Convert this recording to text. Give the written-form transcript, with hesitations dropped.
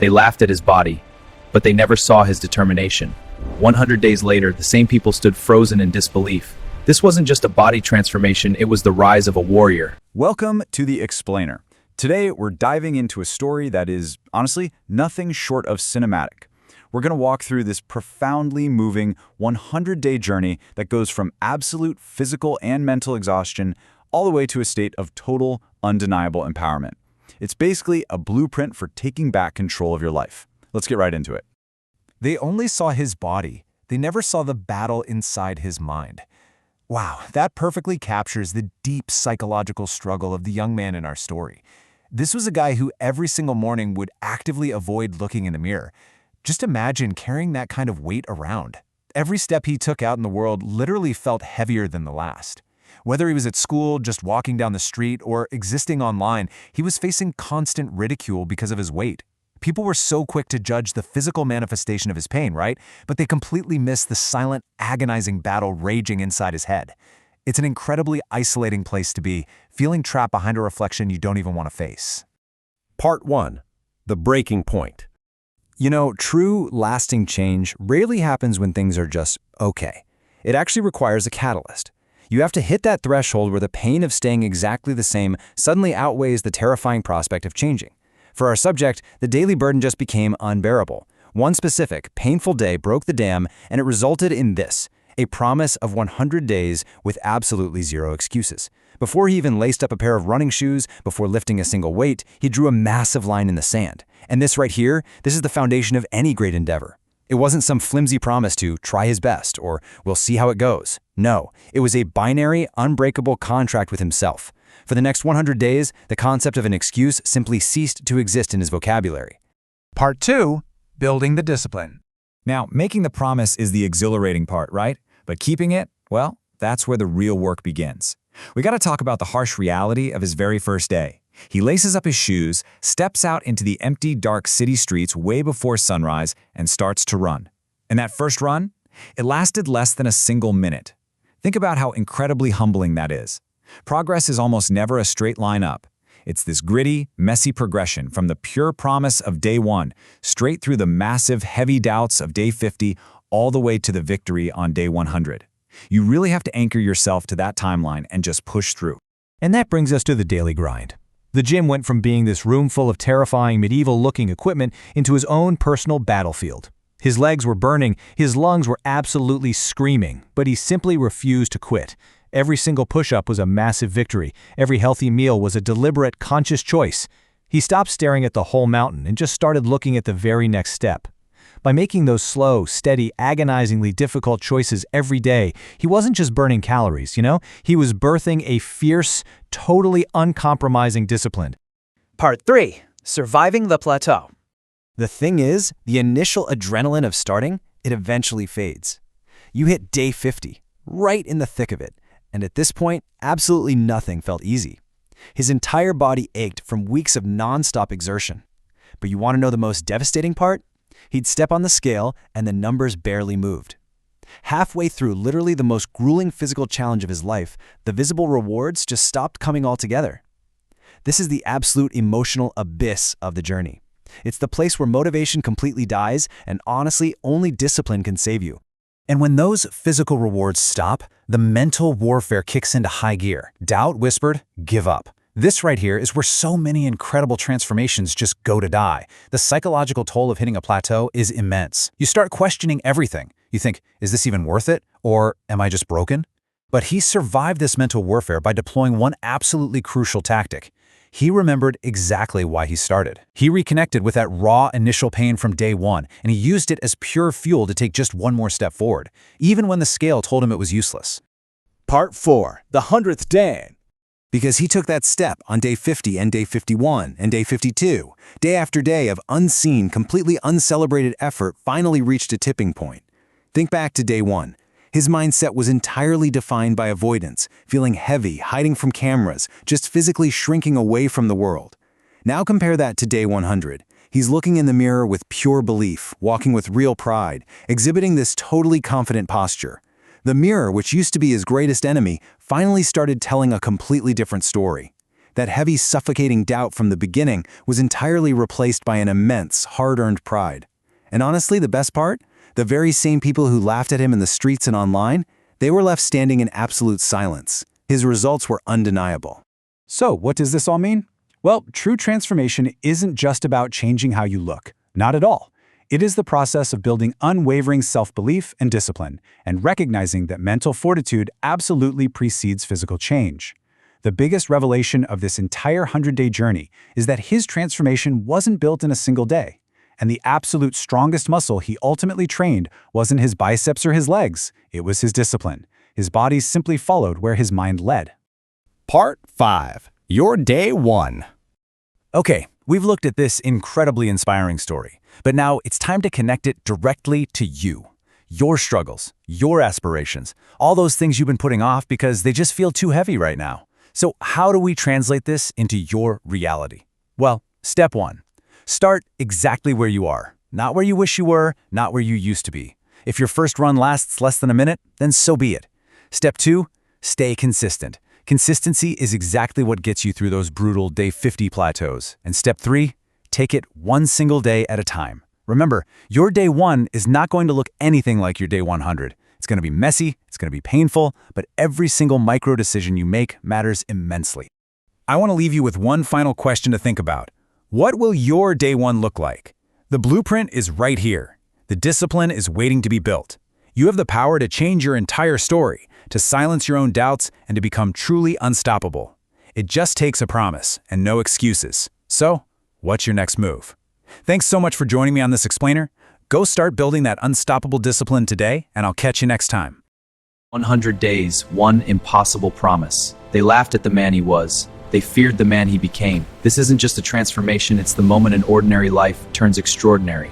They laughed at his body, but they never saw his determination. 100 days later, the same people stood frozen in disbelief. This wasn't just a body transformation, it was the rise of a warrior. Welcome to The Explainer. Today, we're diving into a story that is, honestly, nothing short of cinematic. We're going to walk through this profoundly moving 100-day journey that goes from absolute physical and mental exhaustion all the way to a state of total, undeniable empowerment. It's basically a blueprint for taking back control of your life. Let's get right into it. They only saw his body. They never saw the battle inside his mind. Wow, that perfectly captures the deep psychological struggle of the young man in our story. This was a guy who every single morning would actively avoid looking in the mirror. Just imagine carrying that kind of weight around. Every step he took out in the world literally felt heavier than the last. Whether he was at school, just walking down the street, or existing online, he was facing constant ridicule because of his weight. People were so quick to judge the physical manifestation of his pain, right? But they completely missed the silent, agonizing battle raging inside his head. It's an incredibly isolating place to be, feeling trapped behind a reflection you don't even want to face. Part 1. The Breaking Point. You know, true, lasting change rarely happens when things are just okay. It actually requires a catalyst. You have to hit that threshold where the pain of staying exactly the same suddenly outweighs the terrifying prospect of changing. For our subject, the daily burden just became unbearable. One specific, painful day broke the dam, and it resulted in this, a promise of 100 days with absolutely zero excuses. Before he even laced up a pair of running shoes, before lifting a single weight, he drew a massive line in the sand. And this right here, this is the foundation of any great endeavor. It wasn't some flimsy promise to try his best or we'll see how it goes. No, it was a binary, unbreakable contract with himself. For the next 100 days, the concept of an excuse simply ceased to exist in his vocabulary. Part 2. Building the discipline. Now, making the promise is the exhilarating part, right? But keeping it, well, that's where the real work begins. We got to talk about the harsh reality of his very first day. He laces up his shoes, steps out into the empty, dark city streets way before sunrise, and starts to run. And that first run? It lasted less than a single minute. Think about how incredibly humbling that is. Progress is almost never a straight line up. It's this gritty, messy progression from the pure promise of day 1, straight through the massive, heavy doubts of day 50, all the way to the victory on day 100. You really have to anchor yourself to that timeline and just push through. And that brings us to the daily grind. The gym went from being this room full of terrifying medieval-looking equipment into his own personal battlefield. His legs were burning, his lungs were absolutely screaming, but he simply refused to quit. Every single push-up was a massive victory. Every healthy meal was a deliberate, conscious choice. He stopped staring at the whole mountain and just started looking at the very next step. By making those slow, steady, agonizingly difficult choices every day, he wasn't just burning calories, He was birthing a fierce, totally uncompromising discipline. Part 3. Surviving the plateau. The thing is, the initial adrenaline of starting, it eventually fades. You hit day 50, right in the thick of it, and at this point, absolutely nothing felt easy. His entire body ached from weeks of non-stop exertion. But you want to know the most devastating part? He'd step on the scale, and the numbers barely moved. Halfway through literally the most grueling physical challenge of his life, the visible rewards just stopped coming altogether. This is the absolute emotional abyss of the journey. It's the place where motivation completely dies, and honestly, only discipline can save you. And when those physical rewards stop, the mental warfare kicks into high gear. Doubt whispered, "Give up." This right here is where so many incredible transformations just go to die. The psychological toll of hitting a plateau is immense. You start questioning everything. You think, is this even worth it? Or am I just broken? But he survived this mental warfare by deploying one absolutely crucial tactic. He remembered exactly why he started. He reconnected with that raw initial pain from day 1, and he used it as pure fuel to take just one more step forward, even when the scale told him it was useless. Part 4. The 100th Day. Because he took that step on day 50 and day 51 and day 52. Day after day of unseen, completely uncelebrated effort finally reached a tipping point. Think back to day 1. His mindset was entirely defined by avoidance, feeling heavy, hiding from cameras, just physically shrinking away from the world. Now compare that to day 100. He's looking in the mirror with pure belief, walking with real pride, exhibiting this totally confident posture. The mirror, which used to be his greatest enemy, finally started telling a completely different story. That heavy, suffocating doubt from the beginning was entirely replaced by an immense, hard-earned pride. And honestly, the best part? The very same people who laughed at him in the streets and online, they were left standing in absolute silence. His results were undeniable. So, what does this all mean? Well, true transformation isn't just about changing how you look. Not at all. It is the process of building unwavering self-belief and discipline, and recognizing that mental fortitude absolutely precedes physical change. The biggest revelation of this entire 100-day journey is that his transformation wasn't built in a single day. And the absolute strongest muscle he ultimately trained wasn't his biceps or his legs, it was his discipline. His body simply followed where his mind led. Part 5. Your Day 1. Okay, we've looked at this incredibly inspiring story, but now it's time to connect it directly to you. Your struggles, your aspirations, all those things you've been putting off because they just feel too heavy right now. So how do we translate this into your reality? Well, step 1. Start exactly where you are. Not where you wish you were, not where you used to be. If your first run lasts less than a minute, then so be it. Step 2, stay consistent. Consistency is exactly what gets you through those brutal day 50 plateaus. And step 3, take it one single day at a time. Remember, your day 1 is not going to look anything like your day 100. It's going to be messy, it's going to be painful, but every single micro decision you make matters immensely. I want to leave you with one final question to think about. What will your day 1 look like? The blueprint is right here. The discipline is waiting to be built. You have the power to change your entire story, to silence your own doubts, and to become truly unstoppable. It just takes a promise and no excuses. So, what's your next move? Thanks so much for joining me on this explainer. Go start building that unstoppable discipline today, and I'll catch you next time. 100 days, one impossible promise. They laughed at the man he was. They feared the man he became. This isn't just a transformation, it's the moment an ordinary life turns extraordinary.